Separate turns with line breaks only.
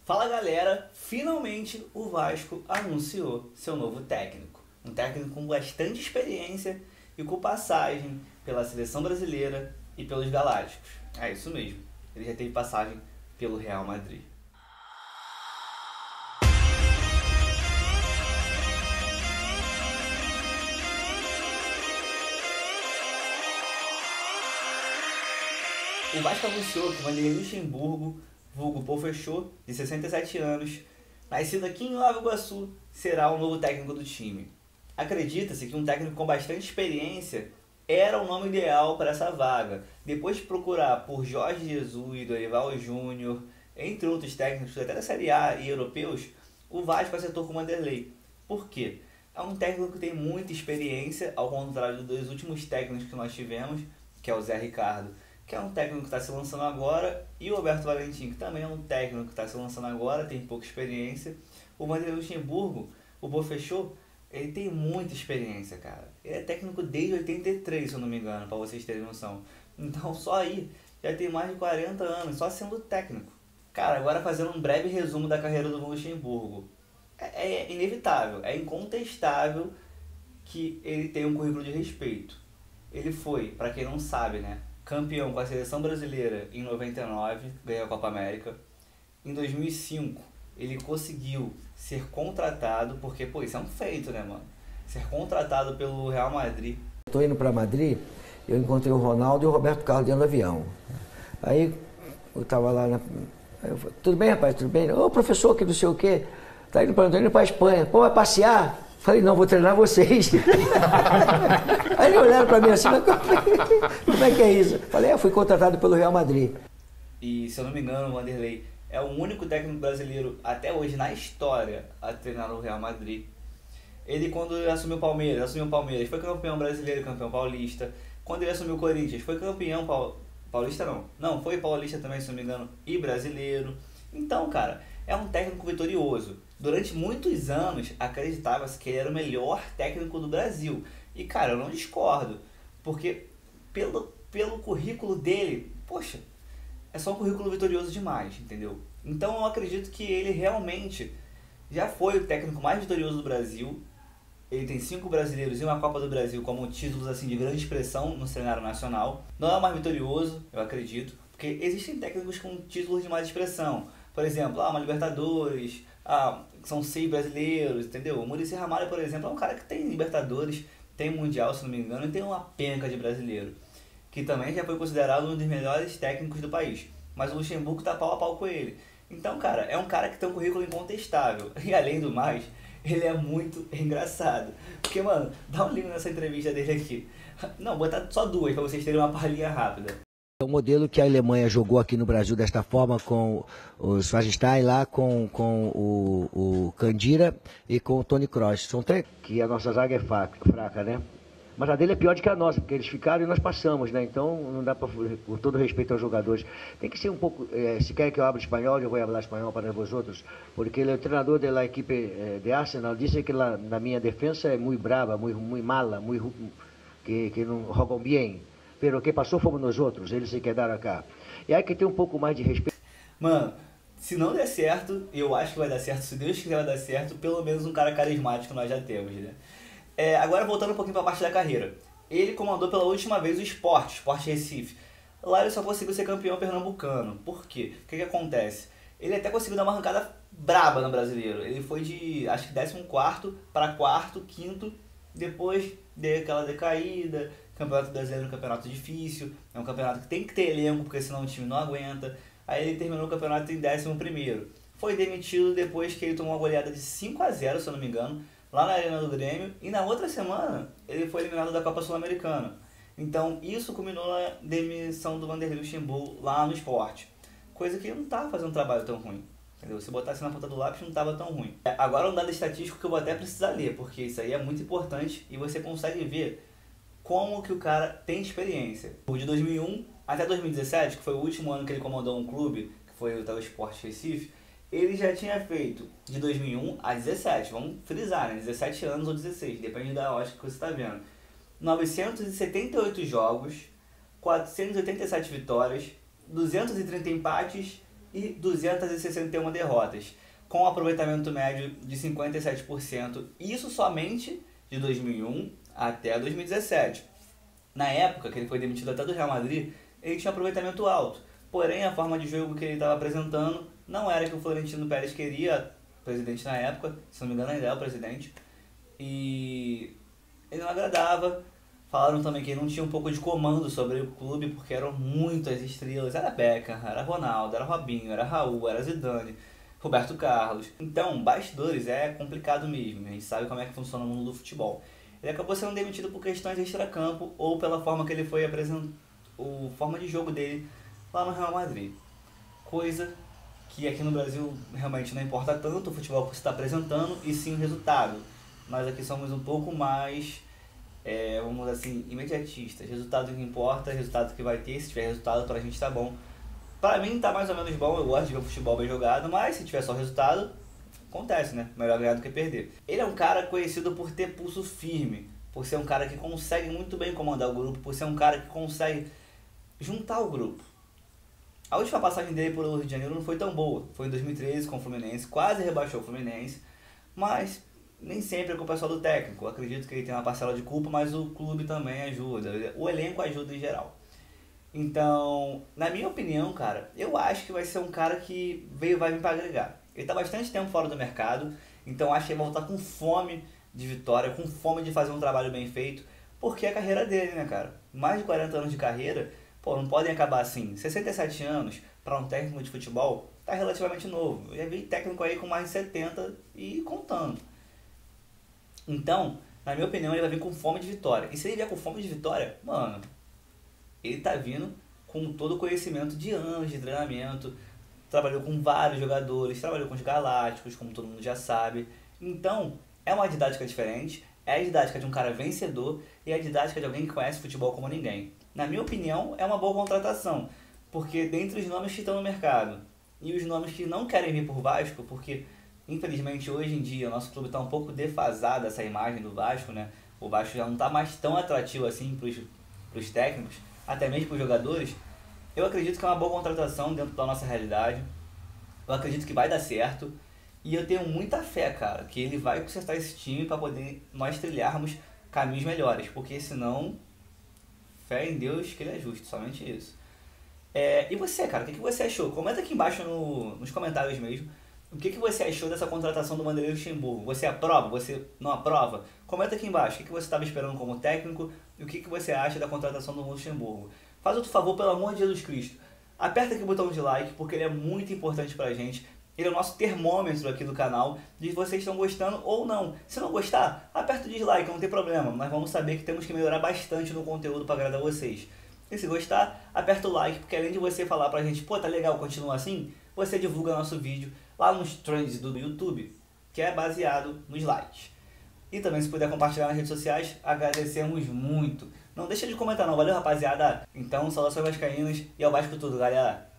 Fala galera, finalmente o Vasco anunciou seu novo técnico. Um técnico com bastante experiência e com passagem pela seleção brasileira e pelos Galácticos. É isso mesmo, ele já teve passagem pelo Real Madrid. O Vasco anunciou que Vanderlei Luxemburgo, vulgo Pofechô, de 67 anos, nascido aqui em Nova Iguaçu, será o novo técnico do time. Acredita-se que um técnico com bastante experiência era o nome ideal para essa vaga. Depois de procurar por Jorge Jesus, Dorival Júnior, entre outros técnicos até da Série A e europeus, o Vasco acertou com o Vanderlei. Por quê? É um técnico que tem muita experiência, ao contrário dos últimos técnicos que nós tivemos, que é o Zé Ricardo, que é um técnico que está se lançando agora, e o Roberto Valentim, que também é um técnico que está se lançando agora, tem pouca experiência. O Vanderlei Luxemburgo, o Pofechô, ele tem muita experiência, cara. Ele é técnico desde 83, se eu não me engano, para vocês terem noção. Então só aí já tem mais de 40 anos, só sendo técnico. Cara, agora fazendo um breve resumo da carreira do Luxemburgo. É inevitável, é incontestável que ele tem um currículo de respeito. Ele foi, para quem não sabe, né, campeão com a seleção brasileira em 99, ganhou a Copa América. Em 2005, ele conseguiu ser contratado, porque, pô, isso é um feito, né, mano? Ser contratado pelo Real Madrid.
Estou indo para Madrid, eu encontrei o Ronaldo e o Roberto Carlos dentro do avião. Aí eu estava lá, eu falei, tudo bem, rapaz, tudo bem? Ô, professor, que não sei o quê, tá indo para a Espanha. Pô, vai passear? Falei, não, vou treinar vocês. Aí eles olharam para mim assim, mas como é que é isso? Falei, eu fui contratado pelo Real Madrid.
E, se eu não me engano, o Vanderlei é o único técnico brasileiro, até hoje, na história, a treinar no Real Madrid. Ele, quando assumiu o Palmeiras, foi campeão brasileiro, campeão paulista. Quando ele assumiu o Corinthians, foi campeão paulista, não, foi paulista também, se não me engano, e brasileiro. Então, cara, é um técnico vitorioso. Durante muitos anos, acreditava-se que ele era o melhor técnico do Brasil. E, cara, eu não discordo, porque pelo currículo dele, poxa, é só um currículo vitorioso demais, entendeu? Então eu acredito que ele realmente já foi o técnico mais vitorioso do Brasil. Ele tem 5 brasileiros e uma Copa do Brasil como títulos assim de grande expressão no cenário nacional. Não é o mais vitorioso, eu acredito, porque existem técnicos com títulos de mais expressão. Por exemplo, uma Libertadores, são 6 brasileiros, entendeu? O Muricy Ramalho, por exemplo, é um cara que tem Libertadores, tem Mundial, se não me engano, e tem uma penca de brasileiro, que também já foi considerado um dos melhores técnicos do país. Mas o Luxemburgo tá pau a pau com ele. Então, cara, é um cara que tem um currículo incontestável. E além do mais, ele é muito engraçado. Porque, mano, dá um link nessa entrevista dele aqui. Não, vou botar só 2 pra vocês terem uma palhinha rápida.
É o modelo que a Alemanha jogou aqui no Brasil desta forma, com o Schweinsteigen lá, com o Candira e com o Toni Kroos. São 3 que a nossa zaga é fraca, né? Mas a dele é pior do que a nossa, porque eles ficaram e nós passamos, né? Então não dá para, com todo respeito aos jogadores, tem que ser um pouco, se quer que eu abra espanhol, eu vou falar espanhol para vosotros, porque o treinador da equipe de Arsenal disse que na minha defesa é muito brava, muito mala, que não jogam bem. Pero o que passou fomos nós outros, eles se quedaram cá. E aí que ter um pouco mais de respeito.
Mano, se não der certo, eu acho que vai dar certo, se Deus quiser vai dar certo, pelo menos um cara carismático nós já temos, né? Agora voltando um pouquinho para a parte da carreira. Ele comandou pela última vez o Sport Recife. Lá ele só conseguiu ser campeão pernambucano. Por quê? O que acontece? Ele até conseguiu dar uma arrancada braba no brasileiro. Ele foi de, acho que 14º para 4º, 5º, depois deu aquela decaída. Campeonato brasileiro é um campeonato difícil, é um campeonato que tem que ter elenco, porque senão o time não aguenta. Aí ele terminou o campeonato em 11º. Foi demitido depois que ele tomou uma goleada de 5-0, se eu não me engano, lá na Arena do Grêmio. E na outra semana, ele foi eliminado da Copa Sul-Americana. Então isso culminou na demissão do Vanderlei Luxemburgo lá no Sport. Coisa que ele não estava fazendo um trabalho tão ruim. Entendeu? Se botasse na ponta do lápis, não estava tão ruim. Agora um dado estatístico que eu vou até precisar ler, porque isso aí é muito importante e você consegue ver como que o cara tem experiência. De 2001 até 2017, que foi o último ano que ele comandou um clube, que foi o Sport Recife, ele já tinha feito de 2001 a 17, vamos frisar, né? 17 anos ou 16, depende da ótica que você está vendo. 978 jogos, 487 vitórias, 230 empates e 261 derrotas, com um aproveitamento médio de 57%, isso somente de 2001 até 2017. Na época que ele foi demitido até do Real Madrid, ele tinha um aproveitamento alto, porém a forma de jogo que ele estava apresentando não era que o Florentino Pérez queria, presidente na época, se não me engano ainda é o presidente, e ele não agradava. Falaram também que ele não tinha um pouco de comando sobre o clube, porque eram muitas estrelas, era Beckham, era Ronaldo, era Robinho, era Raul, era Zidane, Roberto Carlos. Então, bastidores é complicado mesmo, a gente sabe como é que funciona o mundo do futebol. Ele acabou sendo demitido por questões extracampo ou pela forma que ele foi apresentando, a forma de jogo dele lá no Real Madrid. Coisa que aqui no Brasil realmente não importa tanto o futebol que você está apresentando, e sim o resultado. Nós aqui somos um pouco mais, vamos dizer assim, imediatistas. Resultado que importa, resultado que vai ter, se tiver resultado pra gente tá bom. Pra mim tá mais ou menos bom, eu gosto de ver o futebol bem jogado, mas se tiver só resultado, acontece, né? Melhor ganhar do que perder. Ele é um cara conhecido por ter pulso firme, por ser um cara que consegue muito bem comandar o grupo, por ser um cara que consegue juntar o grupo. A última passagem dele por Rio de Janeiro não foi tão boa, foi em 2013 com o Fluminense, quase rebaixou o Fluminense, mas nem sempre a culpa é só do técnico. Eu acredito que ele tem uma parcela de culpa, mas o clube também ajuda, o elenco ajuda em geral. Então, na minha opinião, cara, eu acho que vai ser um cara que vai vir para agregar. Ele está bastante tempo fora do mercado, então acho que ele vai voltar com fome de vitória, com fome de fazer um trabalho bem feito, porque é a carreira dele, né, cara? Mais de 40 anos de carreira, pô, não podem acabar assim. 67 anos para um técnico de futebol tá relativamente novo. Eu já vi técnico aí com mais de 70 e contando. Então, na minha opinião, ele vai vir com fome de vitória. E se ele vier com fome de vitória, mano, ele tá vindo com todo o conhecimento de anos de treinamento, trabalhou com vários jogadores, trabalhou com os galácticos, como todo mundo já sabe. Então, é uma didática diferente, é a didática de um cara vencedor e é a didática de alguém que conhece futebol como ninguém. Na minha opinião, é uma boa contratação, porque dentre os nomes que estão no mercado e os nomes que não querem vir por Vasco, porque infelizmente hoje em dia o nosso clube está um pouco defasado, essa imagem do Vasco, né? O Vasco já não está mais tão atrativo assim para os técnicos, até mesmo para os jogadores. Eu acredito que é uma boa contratação dentro da nossa realidade. Eu acredito que vai dar certo. E eu tenho muita fé, cara, que ele vai consertar esse time para poder nós trilharmos caminhos melhores. Porque senão, fé em Deus que ele é justo, somente isso. E você, cara, o que você achou? Comenta aqui embaixo nos comentários mesmo. O que você achou dessa contratação do Vanderlei Luxemburgo? Você aprova? Você não aprova? Comenta aqui embaixo. O que você estava esperando como técnico? E o que você acha da contratação do Luxemburgo? Faz outro favor, pelo amor de Jesus Cristo. Aperta aqui o botão de like, porque ele é muito importante pra gente. Ele é o nosso termômetro aqui do canal, de vocês estão gostando ou não. Se não gostar, aperta o dislike, não tem problema. Nós vamos saber que temos que melhorar bastante no conteúdo para agradar vocês. E se gostar, aperta o like, porque além de você falar pra gente, pô, tá legal, continua assim, você divulga nosso vídeo lá nos trends do YouTube, que é baseado nos likes. E também, se puder compartilhar nas redes sociais, agradecemos muito. Não deixa de comentar não, valeu rapaziada? Então, saudações vascaínas e ao Vasco tudo, galera!